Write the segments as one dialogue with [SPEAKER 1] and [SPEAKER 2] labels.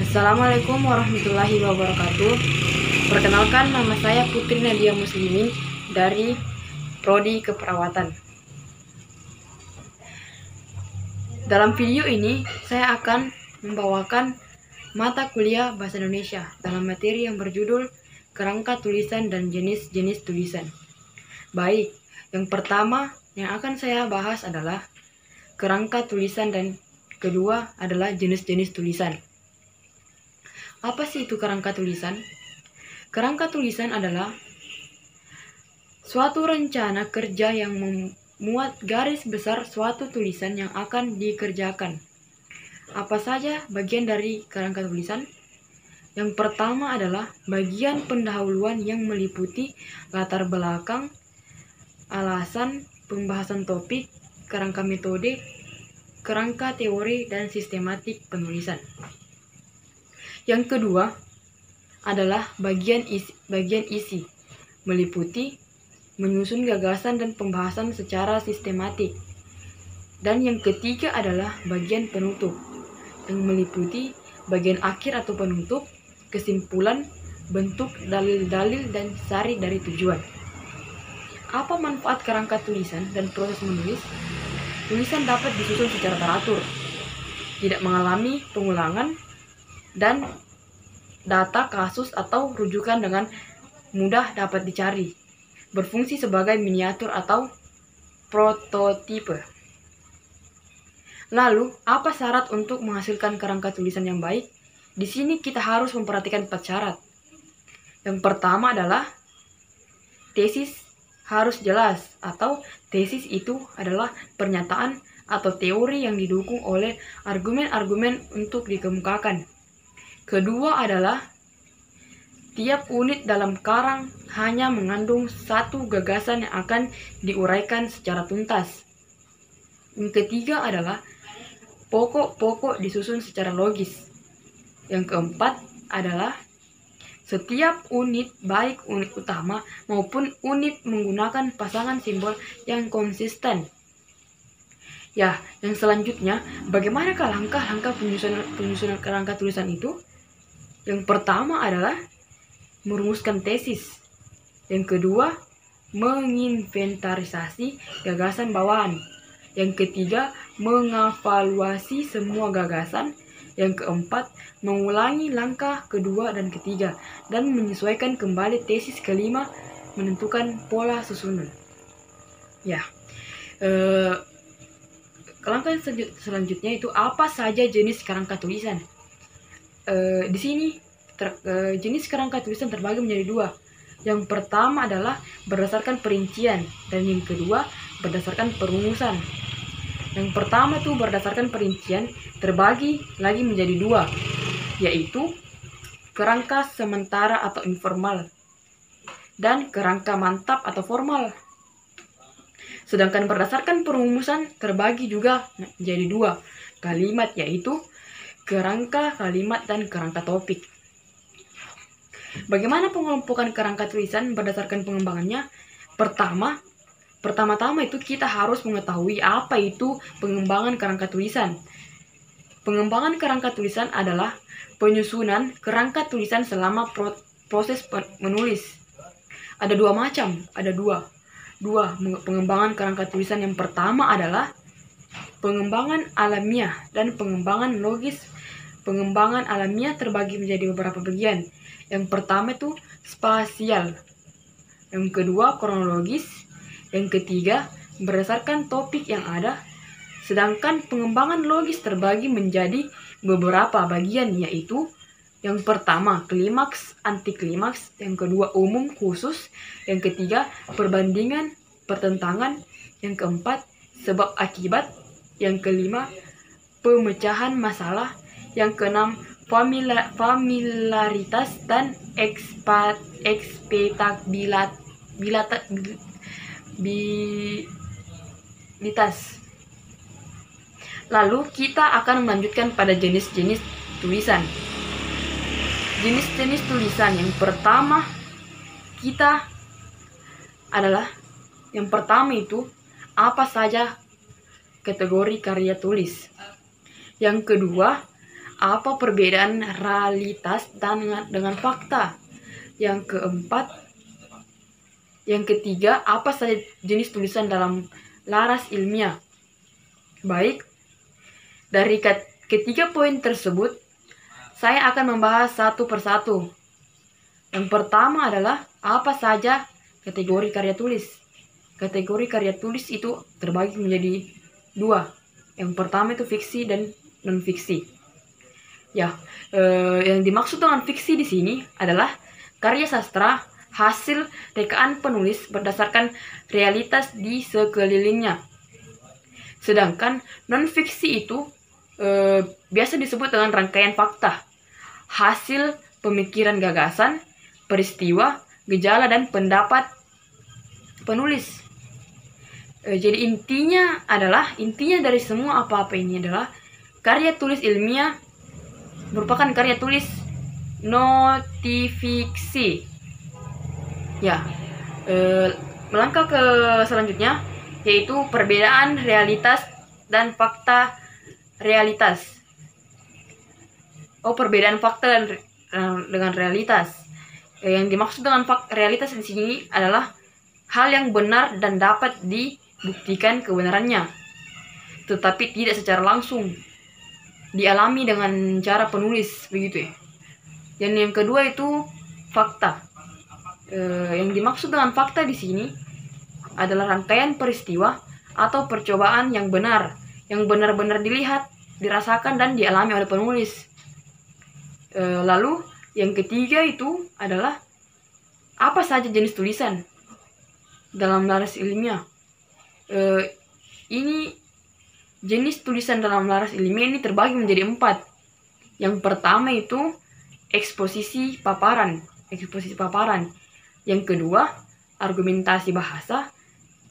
[SPEAKER 1] Assalamualaikum warahmatullahi wabarakatuh. Perkenalkan, nama saya Putri Nadia Muslimin dari Prodi Keperawatan. Dalam video ini, saya akan membawakan mata kuliah Bahasa Indonesia dalam materi yang berjudul Kerangka Tulisan dan Jenis-jenis Tulisan. Baik, yang pertama yang akan saya bahas adalah kerangka tulisan dan kedua adalah jenis-jenis tulisan. Apa sih itu kerangka tulisan? Kerangka tulisan adalah suatu rencana kerja yang memuat garis besar suatu tulisan yang akan dikerjakan. Apa saja bagian dari kerangka tulisan? Yang pertama adalah bagian pendahuluan yang meliputi latar belakang, alasan, pembahasan topik, kerangka metode, kerangka teori, dan sistematik penulisan. Yang kedua adalah bagian isi, meliputi menyusun gagasan dan pembahasan secara sistematik. Dan yang ketiga adalah bagian penutup, yang meliputi bagian akhir atau penutup, kesimpulan, bentuk, dalil-dalil, dan sari dari tujuan. Apa manfaat kerangka tulisan dan proses menulis? Tulisan dapat disusun secara teratur, tidak mengalami pengulangan, dan data kasus atau rujukan dengan mudah dapat dicari. Berfungsi sebagai miniatur atau prototipe. Lalu, apa syarat untuk menghasilkan kerangka tulisan yang baik? Di sini kita harus memperhatikan 4 syarat. Yang pertama adalah tesis harus jelas, atau tesis itu adalah pernyataan atau teori yang didukung oleh argumen-argumen untuk dikemukakan. Kedua adalah tiap unit dalam karang hanya mengandung satu gagasan yang akan diuraikan secara tuntas. Yang ketiga adalah pokok-pokok disusun secara logis. Yang keempat adalah setiap unit, baik unit utama maupun unit, menggunakan pasangan simbol yang konsisten. Ya, yang selanjutnya, bagaimanakah langkah-langkah penyusunan kerangka tulisan itu? Yang pertama adalah merumuskan tesis. Yang kedua, menginventarisasi gagasan bawaan. Yang ketiga, mengevaluasi semua gagasan. Yang keempat, mengulangi langkah kedua dan ketiga, dan menyesuaikan kembali tesis kelima, menentukan pola susunan. Ya, langkah selanjutnya itu apa saja jenis kerangka tulisan? Di sini jenis kerangka tulisan terbagi menjadi 2. Yang pertama adalah berdasarkan perincian, dan yang kedua berdasarkan perumusan. Yang pertama itu berdasarkan perincian terbagi lagi menjadi 2, yaitu kerangka sementara atau informal dan kerangka mantap atau formal. Sedangkan berdasarkan perumusan terbagi juga menjadi 2 kalimat, yaitu kerangka kalimat dan kerangka topik. Bagaimana pengelompokan kerangka tulisan berdasarkan pengembangannya? Pertama-tama itu kita harus mengetahui apa itu pengembangan kerangka tulisan. Pengembangan kerangka tulisan adalah penyusunan kerangka tulisan selama proses menulis. Ada 2 macam, ada dua pengembangan kerangka tulisan. Yang pertama adalah pengembangan alamiah dan pengembangan logis. Pengembangan alamiah terbagi menjadi beberapa bagian. Yang pertama itu spasial, yang kedua kronologis, yang ketiga berdasarkan topik yang ada. Sedangkan pengembangan logis terbagi menjadi beberapa bagian, yaitu yang pertama klimaks, antiklimaks, yang kedua umum, khusus, yang ketiga perbandingan, pertentangan, yang keempat sebab akibat, yang kelima pemecahan masalah, yang keenam familiaritas dan ekspektabilitas. Lalu kita akan melanjutkan pada jenis-jenis tulisan. Jenis-jenis tulisan yang pertama itu apa saja kategori karya tulis. Yang kedua apa perbedaan realitas dengan fakta. Yang keempat, yang ketiga, apa saja jenis tulisan dalam laras ilmiah. Baik, dari ketiga poin tersebut, saya akan membahas satu persatu. Yang pertama adalah apa saja kategori karya tulis. Kategori karya tulis itu terbagi menjadi dua. Yang pertama itu fiksi dan non-fiksi. Ya, yang dimaksud dengan fiksi di sini adalah karya sastra hasil rekaan penulis berdasarkan realitas di sekelilingnya. Sedangkan non-fiksi itu biasa disebut dengan rangkaian fakta, hasil pemikiran gagasan, peristiwa, gejala, dan pendapat penulis. Jadi intinya dari semua apa-apa ini adalah karya tulis ilmiah merupakan karya tulis notifiksi. Ya, melangkah ke selanjutnya, yaitu perbedaan realitas dan fakta realitas. Perbedaan fakta dengan realitas. Yang dimaksud dengan realitas di sini adalah hal yang benar dan dapat dibuktikan kebenarannya, tetapi tidak secara langsung dialami dengan cara penulis, begitu ya. Dan yang kedua itu fakta. Yang dimaksud dengan fakta di sini adalah rangkaian peristiwa atau percobaan yang benar-benar dilihat, dirasakan, dan dialami oleh penulis. Lalu yang ketiga itu adalah apa saja jenis tulisan dalam laras ilmiah. Ini jenis tulisan dalam laras ilmiah ini terbagi menjadi 4. Yang pertama itu eksposisi paparan. Yang kedua, argumentasi bahasa.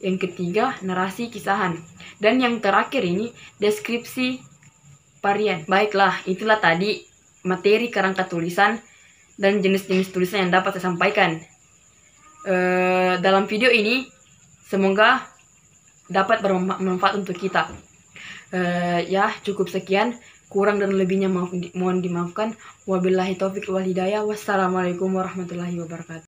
[SPEAKER 1] Yang ketiga, narasi kisahan. Dan yang terakhir ini, deskripsi varian. Baiklah, itulah tadi materi kerangka tulisan dan jenis-jenis tulisan yang dapat saya sampaikan. Dalam video ini, semoga dapat bermanfaat untuk kita. Ya, cukup sekian. Kurang dan lebihnya mohon dimaafkan. Wabillahi taufiq wal hidayah. Wassalamualaikum warahmatullahi wabarakatuh.